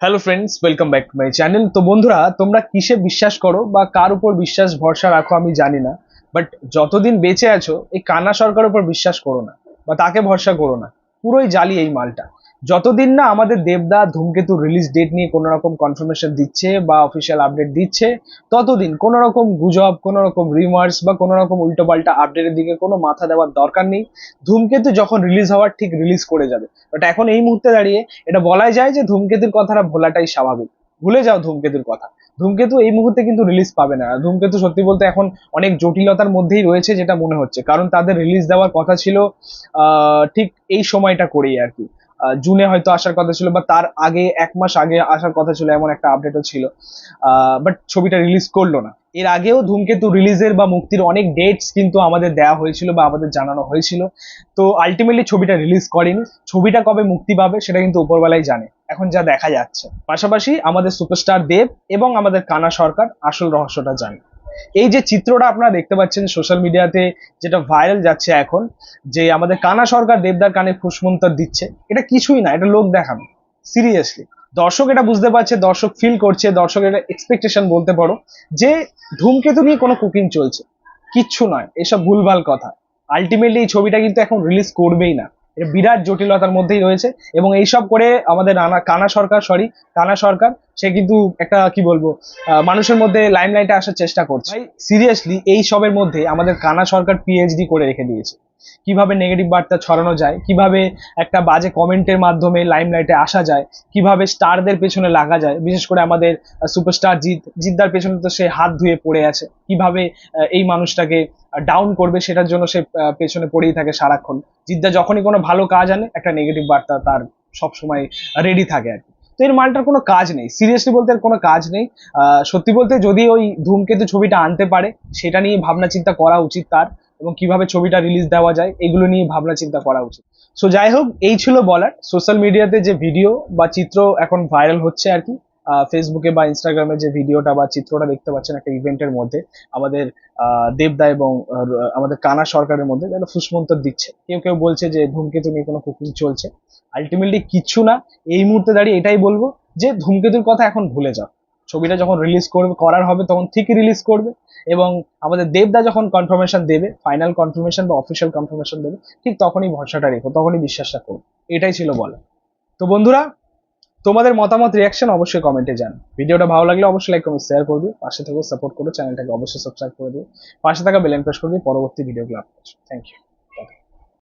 Hello friends, welcome back to my channel. তো বন্ধুরা, তোমরা কিসে বিশ্বাস করো বা কার উপর বিশ্বাস ভরসা রাখো আমি জানি না, বাট যতদিন বেঁচে আছো এই কানা সরকারের উপর বিশ্বাস করো না বা তাকে ভরসা করো না। পুরোই জালি এই মালটা। যতদিন না আমাদের দেবদা ধূমকেতু রিলিজ ডেট নিয়ে কোনো রকম কনফার্মেশন দিচ্ছে বা অফিসিয়াল আপডেট দিচ্ছে, ততদিন কোনো রকম গুজব, কোনো রকম রিমার্স বা কোনো রকম উল্টোপাল্টা আপডেটের দিকে কোনো মাথা দেওয়ার দরকার নেই। ধূমকেতু যখন রিলিজ হওয়ার ঠিক রিলিজ করে যাবে। বাট এখন এই মুহূর্তে দাঁড়িয়ে এটা বলাই যায় যে ধূমকেতুর কথাটা ভোলাটাই স্বাভাবিক। ভুলে যাও ধূমকেতুর কথা। ধূমকেতু এই মুহূর্তে কিন্তু রিলিজ পাবে না। ধূমকেতু সত্যি বলতে এখন অনেক জটিলতার মধ্যেই রয়েছে যেটা মনে হচ্ছে, কারণ তাদের রিলিজ দেওয়ার কথা ছিল ঠিক এই সময়টা করেই আর কি। জুনে হয়তো আসার কথা ছিল বা তার আগে 1 মাস আগে আসার কথা ছিল, এমন একটা আপডেটও ছিল। বাট ছবিটা রিলিজ করলো না। এর আগেও ধূমকেতু রিলিজের বা মুক্তির অনেক ডেটস কিন্তু আমাদের দেওয়া হয়েছিল বা আমাদের জানানো হয়েছিল। তো আলটিমেটলি ছবিটা রিলিজ করেনি। ছবিটা কবে মুক্তি পাবে সেটা কিন্তু উপরবেলাই জানে, এখন যা দেখা যাচ্ছে। পাশাপাশি আমাদের সুপারস্টার দেব এবং আমাদের কানা সরকার আসল রহস্যটা জানে। এই যে চিত্রটা আপনারা দেখতে পাচ্ছেন সোশ্যাল মিডিয়াতে, যেটা ভাইরাল যাচ্ছে এখন, যে আমাদের কানা সরকার দেবদার কানে ফুসমন্তর দিচ্ছে, এটা কিছুই না, এটা লোক দেখানো। সিরিয়াসলি দর্শক এটা বুঝতে পারছে, দর্শক ফিল করছে, দর্শক এটা এক্সপেকটেশন বলতে পারো যে ধূমকেতু নিয়ে কোনো কুকিং চলছে। কিচ্ছু নয়, এসব ভুলভাল কথা। আলটিমেটলি এই ছবিটা কিন্তু এখন রিলিজ করবেই না। এটা বিরাট জটিলতার মধ্যেই রয়েছে, এবং এইসব করে আমাদের কানা সরকার, কানা সরকার, সে কিন্তু একটা কি বলবো, মানুষের মধ্যে লাইমলাইটে আসার চেষ্টা করছে। ভাই সিরিয়াসলি এই সবের মধ্যে আমাদের কানা সরকার পিএইচডি করে রেখে দিয়েছে। কিভাবে নেগেটিভ বার্তা ছড়ানো যায়, কিভাবে একটা বাজে কমেন্টের মাধ্যমে লাইমলাইটে আসা যায়, কিভাবে স্টারদের পেছনে লাগা যায়, বিশেষ করে আমাদের সুপারস্টার জিদ্দার পেছনে তো সে হাত ধুয়ে পড়ে আছে, কিভাবে এই মানুষটাকে ডাউন করবে সেটার জন্য সে পেছনে পড়েই থাকে সারাক্ষণ। জিদ্দা যখনই কোনো ভালো কাজ আনে একটা নেগেটিভ বার্তা তার সবসময় রেডি থাকে আর কি। তো এর মালটার কোনো কাজ নেই, সিরিয়াসলি বলতে এর কোনো কাজ নেই। সত্যি বলতে যদি ওই ধূমকেতু ছবিটা আনতে পারে সেটা নিয়ে ভাবনা চিন্তা করা উচিত তার, এবং কিভাবে ছবিটা রিলিজ দেওয়া যায় এগুলো নিয়ে ভাবনা চিন্তা করা উচিত। সো যাই হোক, এই ছিল বলার। সোশ্যাল মিডিয়াতে যে ভিডিও বা চিত্র এখন ভাইরাল হচ্ছে আর কি, ফেসবুকে বা ইনস্টাগ্রামে যে ভিডিওটা বা চিত্রটা দেখতে পাচ্ছেন একটা ইভেন্টের মধ্যে, আমাদের দেবদা এবং আমাদের কানা সরকারের মধ্যে যেন ফুসমন্তর দিচ্ছে। কেউ কেউ বলছে যে ধূমকেতু নিয়ে কোনো কুকিং চলছে। আলটিমেটলি কিচ্ছু না। এই মুহূর্তে দাঁড়িয়ে এটাই বলবো যে ধূমকেতুর কথা এখন ভুলে যাও। ছবিটা যখন রিলিজ করবে, করার হবে, তখন ঠিকই রিলিজ করবে। এবং আমাদের দেবদা যখন কনফার্মেশন দেবে, ফাইনাল কনফার্মেশন বা অফিসিয়াল কনফার্মেশন দেবে, ঠিক তখনই ভরসাটা রেখো, তখনই বিশ্বাসটা করো। এটাই ছিল বলা। তো বন্ধুরা, তোমাদের মতামত, রিয়াকশন অবশ্যই কমেন্টে জান। ভিডিওটা ভালো লাগলে অবশ্যই লাইক কমেন্ট শেয়ার করে দিও, পাশে থেকে সাপোর্ট করো, চ্যানেলটাকে অবশ্যই সাবস্ক্রাইব করে দিও, পাশে থাকা বেল আইকন প্রেস করে দিও পরবর্তী ভিডিওগুলো আপলোড। Thank you.